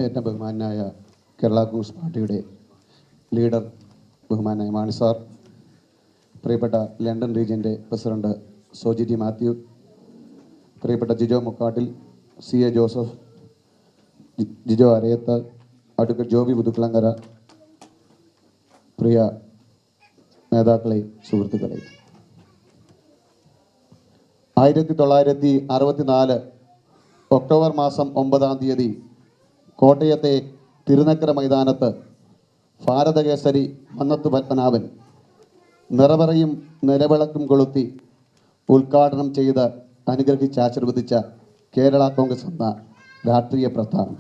ഏറ്റവും ബഹുമാനായ കേരള കോൺഗ്രസ് പാർട്ടിയുടെ ലീഡർ ബഹുമാനായ മാണി സാർ, പ്രിയപ്പെട്ട ലണ്ടൻ റീജിയൻ്റെ പ്രസിഡന്റ് സോജി ടി മാത്യു, പ്രിയപ്പെട്ട Jijo Mukkattil, C A Joseph, Jijo Arayath, advocate Joby Puthukulangara, പ്രിയ നേതാക്കളെ, സുഹൃത്തുക്കളെ, 1964 ഒക്ടോബർ മാസം 9 കോട്ടയത്തെ തിരുനക്കര മൈതാനത്ത് ഭാരതകേസരി മന്നത്ത് പത്മനാഭൻ നിറവറയും നിലവിളക്കും കൊളുത്തി ഉദ്ഘാടനം ചെയ്ത് അനുഗ്രഹിച്ച് ആശീർവദിച്ച കേരള കോൺഗ്രസ് എന്ന രാഷ്ട്രീയ പ്രസ്ഥാനം.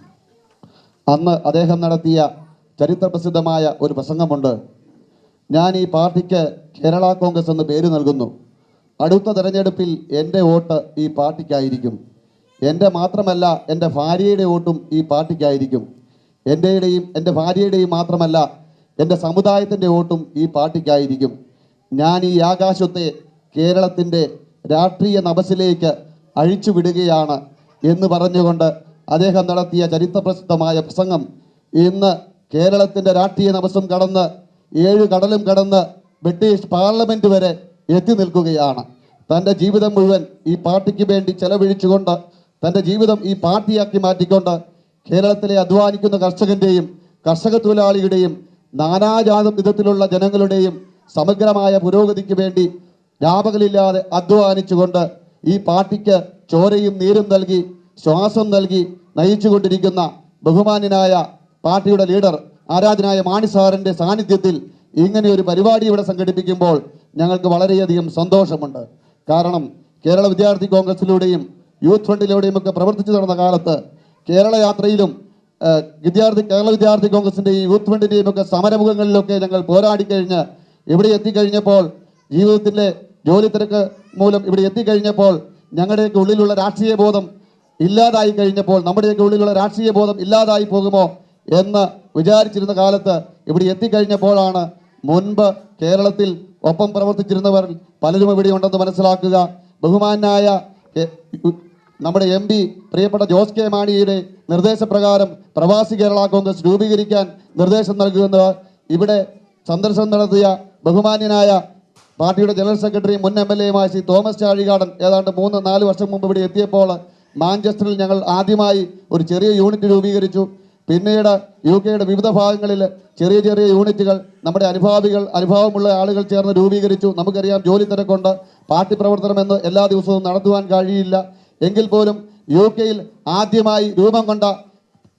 അന്ന് അദ്ദേഹം നടത്തിയ ചരിത്രപ്രസിദ്ധമായ ഒരു പ്രസംഗമുണ്ട്. ഞാൻ ഈ പാർട്ടിക്ക് കേരള കോൺഗ്രസ് എന്ന് പേര് നൽകുന്നു. അടുത്ത തെരഞ്ഞെടുപ്പിൽ എൻ്റെ വോട്ട് ഈ പാർട്ടിക്കായിരിക്കും. എൻ്റെ മാത്രമല്ല, എൻ്റെ ഭാര്യയുടെ വോട്ടും ഈ പാർട്ടിക്കായിരിക്കും. എൻ്റെ ഭാര്യയുടെയും മാത്രമല്ല, എൻ്റെ സമുദായത്തിൻ്റെ വോട്ടും ഈ പാർട്ടിക്കായിരിക്കും. ഞാൻ ഈ ആകാശത്തെ കേരളത്തിൻ്റെ രാഷ്ട്രീയ നഭസിലേക്ക് അഴിച്ചു വിടുകയാണ് എന്ന് പറഞ്ഞുകൊണ്ട് അദ്ദേഹം നടത്തിയ ചരിത്രപ്രസിദ്ധമായ പ്രസംഗം ഇന്ന് കേരളത്തിൻ്റെ രാഷ്ട്രീയ നഭസും കടന്ന് 7 കടലും കടന്ന് ബ്രിട്ടീഷ് പാർലമെൻറ്റ് വരെ എത്തി നിൽക്കുകയാണ്. തൻ്റെ ജീവിതം മുഴുവൻ ഈ പാർട്ടിക്ക് വേണ്ടി ചെലവഴിച്ചുകൊണ്ട്, തൻ്റെ ജീവിതം ഈ പാർട്ടിയാക്കി മാറ്റിക്കൊണ്ട് കേരളത്തിലെ അധ്വാനിക്കുന്ന കർഷകൻ്റെയും കർഷക തൊഴിലാളിയുടെയും നാനാജാതി വിധത്തിലുള്ള ജനങ്ങളുടെയും സമഗ്രമായ പുരോഗതിക്ക് വേണ്ടി വ്യാപകലില്ലാതെ അധ്വാനിച്ചുകൊണ്ട് ഈ പാർട്ടിക്ക് ചോരയും നീരും നൽകി ശ്വാസം നൽകി നയിച്ചുകൊണ്ടിരിക്കുന്ന ബഹുമാന്യനായ പാർട്ടിയുടെ ലീഡർ ആരാധനായ മാണി സാറിൻ്റെ സാന്നിധ്യത്തിൽ ഇങ്ങനെ ഒരു പരിപാടി ഇവിടെ സംഘടിപ്പിക്കുമ്പോൾ ഞങ്ങൾക്ക് വളരെയധികം സന്തോഷമുണ്ട്. കാരണം കേരള വിദ്യാർത്ഥി കോൺഗ്രസിലൂടെയും യൂത്ത് ഫണ്ടിലൂടെയും ഒക്കെ പ്രവർത്തിച്ചു നടന്ന കാലത്ത് കേരള യാത്രയിലും കേരള വിദ്യാർത്ഥി കോൺഗ്രസിൻ്റെയും യൂത്ത് ഫണ്ടിൻ്റെയും ഒക്കെ സമരമുഖങ്ങളിലൊക്കെ ഞങ്ങൾ പോരാടിക്കഴിഞ്ഞ് ഇവിടെ എത്തിക്കഴിഞ്ഞപ്പോൾ, ജീവിതത്തിലെ ജോലി തിരക്ക് മൂലം ഇവിടെ എത്തിക്കഴിഞ്ഞപ്പോൾ, ഞങ്ങളുടെയൊക്കെ ഉള്ളിലുള്ള രാഷ്ട്രീയ ബോധം ഇല്ലാതായി കഴിഞ്ഞപ്പോൾ, നമ്മുടെയൊക്കെ ഉള്ളിലുള്ള രാഷ്ട്രീയ ബോധം ഇല്ലാതായി പോകുമോ എന്ന് വിചാരിച്ചിരുന്ന കാലത്ത് ഇവിടെ എത്തിക്കഴിഞ്ഞപ്പോഴാണ് മുൻപ് കേരളത്തിൽ ഒപ്പം പ്രവർത്തിച്ചിരുന്നവർ പലരും ഇവിടെ ഉണ്ടെന്ന് മനസ്സിലാക്കുക. ബഹുമാനായ നമ്മുടെ MP പ്രിയപ്പെട്ട ജോസ് കെ മാണിയുടെ നിർദ്ദേശപ്രകാരം പ്രവാസി കേരള കോൺഗ്രസ് രൂപീകരിക്കാൻ നിർദ്ദേശം നൽകുന്നത് ഇവിടെ സന്ദർശനം നടത്തിയ ബഹുമാന്യനായ പാർട്ടിയുടെ ജനറൽ സെക്രട്ടറിയും മുൻ MLA ശ്രീ തോമസ് ചാഴികാടൻ ഏതാണ്ട് 3-4 വർഷം മുമ്പ് ഇവിടെ എത്തിയപ്പോൾ മാഞ്ചസ്റ്ററിൽ ഞങ്ങൾ ആദ്യമായി ഒരു ചെറിയ യൂണിറ്റ് രൂപീകരിച്ചു. പിന്നീട് UK വിവിധ ഭാഗങ്ങളിൽ ചെറിയ ചെറിയ യൂണിറ്റുകൾ നമ്മുടെ അനുഭവമുള്ള ആളുകൾ ചേർന്ന് രൂപീകരിച്ചു. നമുക്കറിയാം, ജോലി തിരക്കുണ്ട്, പാർട്ടി പ്രവർത്തനമെന്ന് എല്ലാ ദിവസവും നടത്തുവാൻ കഴിയില്ല. എങ്കിൽ പോലും UK ആദ്യമായി രൂപം കൊണ്ട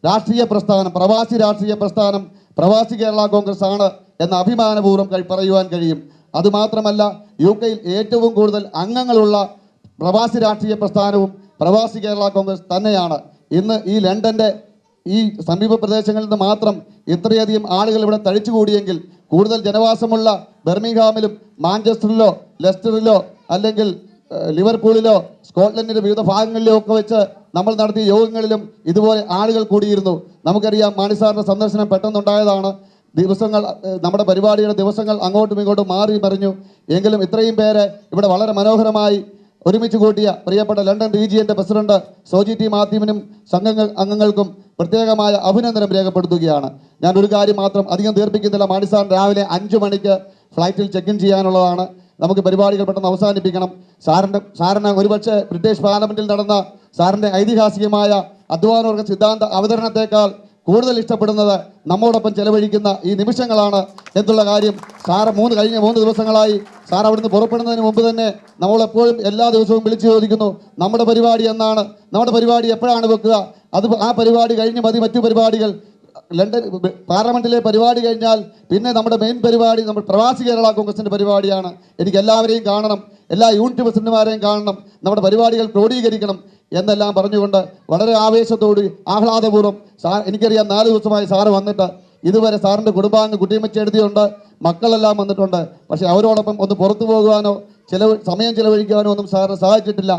രാഷ്ട്രീയ പ്രസ്ഥാനം, പ്രവാസി രാഷ്ട്രീയ പ്രസ്ഥാനം പ്രവാസി കേരള കോൺഗ്രസ് ആണ് എന്ന അഭിമാനപൂർവ്വം പറയുവാൻ കഴിയും. അതുമാത്രമല്ല, UK ഏറ്റവും കൂടുതൽ അംഗങ്ങളുള്ള പ്രവാസി രാഷ്ട്രീയ പ്രസ്ഥാനവും പ്രവാസി കേരള കോൺഗ്രസ് തന്നെയാണ്. ഇന്ന് ഈ ലണ്ടൻ്റെ ഈ സമീപ പ്രദേശങ്ങളിൽ നിന്ന് മാത്രം ഇത്രയധികം ആളുകൾ ഇവിടെ തഴിച്ചുകൂടിയെങ്കിൽ കൂടുതൽ ജനവാസമുള്ള ബർമിംഗ്ഹാമിലും മാഞ്ചസ്റ്ററിലോ ലെസ്റ്ററിലോ അല്ലെങ്കിൽ ലിവർപൂളിലോ സ്കോട്ട്ലൻഡിൻ്റെ വിവിധ ഭാഗങ്ങളിലോ ഒക്കെ വെച്ച് നമ്മൾ നടത്തിയ യോഗങ്ങളിലും ഇതുപോലെ ആളുകൾ കൂടിയിരുന്നു. നമുക്കറിയാം, മാണി സാറിൻ്റെ സന്ദർശനം പെട്ടെന്നുണ്ടായതാണ്. നമ്മുടെ പരിപാടിയുടെ ദിവസങ്ങൾ അങ്ങോട്ടും ഇങ്ങോട്ടും മാറി മറിഞ്ഞു. എങ്കിലും ഇത്രയും പേരെ ഇവിടെ വളരെ മനോഹരമായി ഒരുമിച്ച് കൂട്ടിയ പ്രിയപ്പെട്ട ലണ്ടൻ റീജിയൻ്റെ പ്രസിഡന്റ് സോജി ടി മാത്യുവിനും അംഗങ്ങൾക്കും പ്രത്യേകമായ അഭിനന്ദനം രേഖപ്പെടുത്തുകയാണ്. ഞാൻ ഒരു കാര്യം മാത്രം അധികം ദീർഘിപ്പിക്കുന്നില്ല. മാണി സാർ രാവിലെ 5 മണിക്ക് ഫ്ലൈറ്റിൽ ചെക്ക് ഇൻ ചെയ്യാനുള്ളതാണ്. നമുക്ക് പരിപാടികൾ പെട്ടെന്ന് അവസാനിപ്പിക്കണം. സാറിന് ഒരുപക്ഷെ ബ്രിട്ടീഷ് പാർലമെൻറ്റിൽ നടന്ന സാറിൻ്റെ ഐതിഹാസികമായ അധ്വാനവർഗ സിദ്ധാന്ത അവതരണത്തെക്കാൾ കൂടുതൽ ഇഷ്ടപ്പെടുന്നത് നമ്മോടൊപ്പം ചെലവഴിക്കുന്ന ഈ നിമിഷങ്ങളാണ് എന്നുള്ള കാര്യം കഴിഞ്ഞ 3 ദിവസങ്ങളായി സാർ അവിടുന്ന് പുറപ്പെടുന്നതിന് മുമ്പ് തന്നെ നമ്മളെപ്പോഴും എല്ലാ ദിവസവും വിളിച്ചു ചോദിക്കുന്നു, നമ്മുടെ പരിപാടി എന്നാണ്, നമ്മുടെ പരിപാടി എപ്പോഴാണ് വെക്കുക, ആ പരിപാടി കഴിഞ്ഞ് മതി മറ്റു പരിപാടികൾ. ലണ്ടൻ പാർലമെൻറ്റിലെ പരിപാടി കഴിഞ്ഞാൽ പിന്നെ നമ്മുടെ മെയിൻ പരിപാടി നമ്മുടെ പ്രവാസി കേരള കോൺഗ്രസിൻ്റെ പരിപാടിയാണ്. എനിക്ക് എല്ലാവരെയും കാണണം, എല്ലാ യൂണിറ്റ് പ്രസിഡന്റുമാരെയും കാണണം, നമ്മുടെ പരിപാടികൾ ക്രോഡീകരിക്കണം എന്നെല്ലാം പറഞ്ഞുകൊണ്ട് വളരെ ആവേശത്തോട് ആഹ്ലാദപൂർവ്വം എനിക്കറിയാം 4 ദിവസമായി സാറ് വന്നിട്ട് ഇതുവരെ സാറിൻ്റെ കുടുംബാംഗ കുട്ടിയമ്മച്ച് എഴുതിയുണ്ട്, മക്കളെല്ലാം വന്നിട്ടുണ്ട്. പക്ഷേ അവരോടൊപ്പം ഒന്ന് പുറത്തു പോകുവാനോ സമയം ചെലവഴിക്കുവാനോ ഒന്നും സാറിന് സാധിച്ചിട്ടില്ല.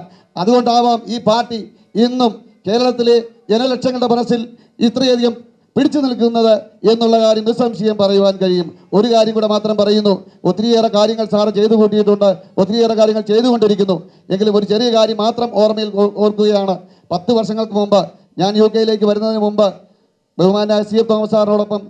അതുകൊണ്ടാവാം ഈ പാർട്ടി ഇന്നും കേരളത്തിലെ ജനലക്ഷങ്ങളുടെ മനസ്സിൽ ഇത്രയധികം പിടിച്ചു നിൽക്കുന്നത് എന്നുള്ള കാര്യം നിസ്സംശയം പറയുവാൻ കഴിയും. ഒരു കാര്യം കൂടെ മാത്രം പറയുന്നു, ഒത്തിരിയേറെ കാര്യങ്ങൾ സാറ് ചെയ്തു കൂട്ടിയിട്ടുണ്ട്, ഒത്തിരിയേറെ കാര്യങ്ങൾ ചെയ്തുകൊണ്ടിരിക്കുന്നു. എങ്കിലും ഒരു ചെറിയ കാര്യം മാത്രം ഓർക്കുകയാണ്. 10 വർഷങ്ങൾക്ക് മുമ്പ് ഞാൻ UK വരുന്നതിന് മുമ്പ് ബഹുമാനായ CF തോമസ് സാറിനോടൊപ്പം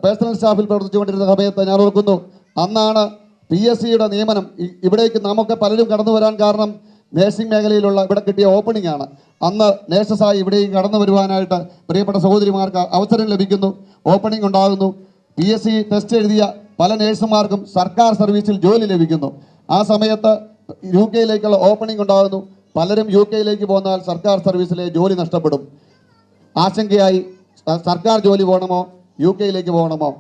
പേഴ്സണൽ സ്റ്റാഫിൽ പ്രവർത്തിച്ചുകൊണ്ടിരുന്ന സമയത്ത് ഞാൻ ഓർക്കുന്നു, അന്നാണ് PSCയുടെ നിയമനം. ഇവിടേക്ക് നമുക്ക് പലരും കടന്നു വരാൻ കാരണം നേഴ്സിംഗ് മേഖലയിലുള്ള ഇവിടെ കിട്ടിയ ഓപ്പണിംഗ് ആണ്. അന്ന് നേഴ്സസായി ഇവിടേക്ക് കടന്നു വരുവാനായിട്ട് പ്രിയപ്പെട്ട സഹോദരിമാർക്ക് അവസരം ലഭിക്കുന്നു, ഓപ്പണിംഗ് ഉണ്ടാകുന്നു. PSC ടെസ്റ്റ് എഴുതിയ പല നേഴ്സുമാർക്കും സർക്കാർ സർവീസിൽ ജോലി ലഭിക്കുന്നു. ആ സമയത്ത് UK ഓപ്പണിംഗ് ഉണ്ടാകുന്നു. പലരും UK പോന്നാൽ സർക്കാർ സർവീസിലെ ജോലി നഷ്ടപ്പെടും. ആശങ്കയായി സർക്കാർ ജോലി പോകണമോ UK പോകണമോ?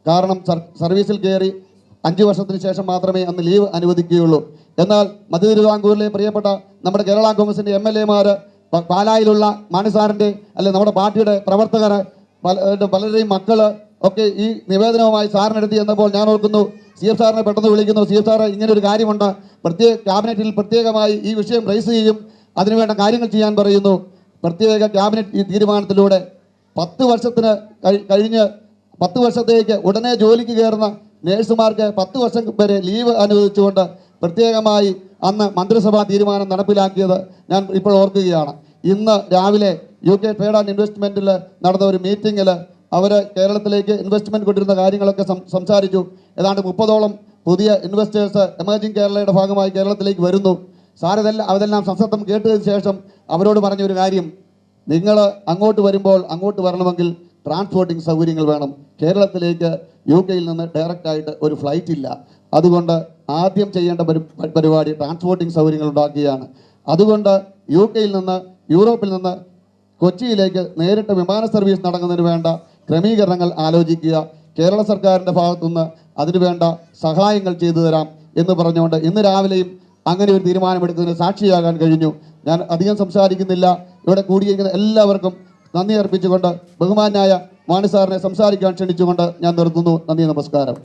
കാരണം സർവീസിൽ കയറി 5 വർഷത്തിന് ശേഷം മാത്രമേ അന്ന് ലീവ് അനുവദിക്കുകയുള്ളൂ. എന്നാൽ മധ്യ തിരുവിതാംകൂറിലെ പ്രിയപ്പെട്ട നമ്മുടെ കേരള കോൺഗ്രസിൻ്റെ MLA മാർ, പാലായിലുള്ള മാണിസാറിൻ്റെ നമ്മുടെ പാർട്ടിയുടെ പ്രവർത്തകർ, പലരുടെയും മക്കൾ ഒക്കെ ഈ നിവേദനവുമായി സാറിനെടുത്ത് ചെന്നപ്പോൾ ഞാൻ ഓർക്കുന്നു, CF സാറിനെ പെട്ടെന്ന് വിളിക്കുന്നു. CF സാറ്, ഇങ്ങനെ ഒരു കാര്യമുണ്ട്, ക്യാബിനറ്റിൽ പ്രത്യേകമായി ഈ വിഷയം റൈസ് ചെയ്യും, അതിനുവേണ്ട കാര്യങ്ങൾ ചെയ്യാൻ പറയുന്നു. പ്രത്യേക ക്യാബിനറ്റ് തീരുമാനത്തിലൂടെ 10 വർഷത്തേക്ക് ഉടനെ ജോലിക്ക് കയറുന്ന നേഴ്സുമാർക്ക് 10 വർഷം വരെ ലീവ് അനുവദിച്ചുകൊണ്ട് പ്രത്യേകമായി അന്ന് മന്ത്രിസഭാ തീരുമാനം നടപ്പിലാക്കിയത് ഞാൻ ഇപ്പോൾ ഓർക്കുകയാണ്. ഇന്ന് രാവിലെ UK ട്രേഡ് ആൻഡ് ഇൻവെസ്റ്റ്മെൻറ്റിൽ നടന്ന ഒരു മീറ്റിങ്ങിൽ അവർ കേരളത്തിലേക്ക് ഇൻവെസ്റ്റ്മെൻറ്റ് കൊണ്ടിരുന്ന കാര്യങ്ങളൊക്കെ സംസാരിച്ചു. ഏതാണ്ട് 30ഓളം പുതിയ ഇൻവെസ്റ്റേഴ്സ് എമർജിംഗ് കേരളയുടെ ഭാഗമായി കേരളത്തിലേക്ക് വരുന്നു. അതെല്ലാം സംസപ്തം കേട്ടതിന് ശേഷം അവരോട് പറഞ്ഞൊരു കാര്യം, നിങ്ങൾ അങ്ങോട്ട് വരുമ്പോൾ അങ്ങോട്ട് വരണമെങ്കിൽ ട്രാൻസ്പോർട്ടിംഗ് സൗകര്യങ്ങൾ വേണം. കേരളത്തിലേക്ക് UK നിന്ന് ഡയറക്റ്റായിട്ട് ഒരു ഫ്ലൈറ്റ് ഇല്ല. അതുകൊണ്ട് ആദ്യം ചെയ്യേണ്ട പരിപാടി ട്രാൻസ്പോർട്ടിംഗ് സൗകര്യങ്ങൾ ഉണ്ടാക്കുകയാണ്. അതുകൊണ്ട് UK നിന്ന്, യൂറോപ്പിൽ നിന്ന് കൊച്ചിയിലേക്ക് നേരിട്ട് വിമാന സർവീസ് നടക്കുന്നതിന് വേണ്ട ക്രമീകരണങ്ങൾ ആലോചിക്കുക. കേരള സർക്കാരിൻ്റെ ഭാഗത്തുനിന്ന് അതിനുവേണ്ട സഹായങ്ങൾ ചെയ്തു തരാം എന്ന് പറഞ്ഞുകൊണ്ട് ഇന്ന് രാവിലെയും അങ്ങനെ ഒരു തീരുമാനമെടുക്കുന്നതിന് സാക്ഷിയാകാൻ കഴിഞ്ഞു. ഞാൻ അധികം സംസാരിക്കുന്നില്ല. ഇവിടെ കൂടിയിരിക്കുന്ന എല്ലാവർക്കും നന്ദി അർപ്പിച്ചുകൊണ്ട് ബഹുമാനായ മാണി സാറിനെ സംസാരിക്കാൻ ക്ഷണിച്ചുകൊണ്ട് ഞാൻ നിർത്തുന്നു. നന്ദി, നമസ്കാരം.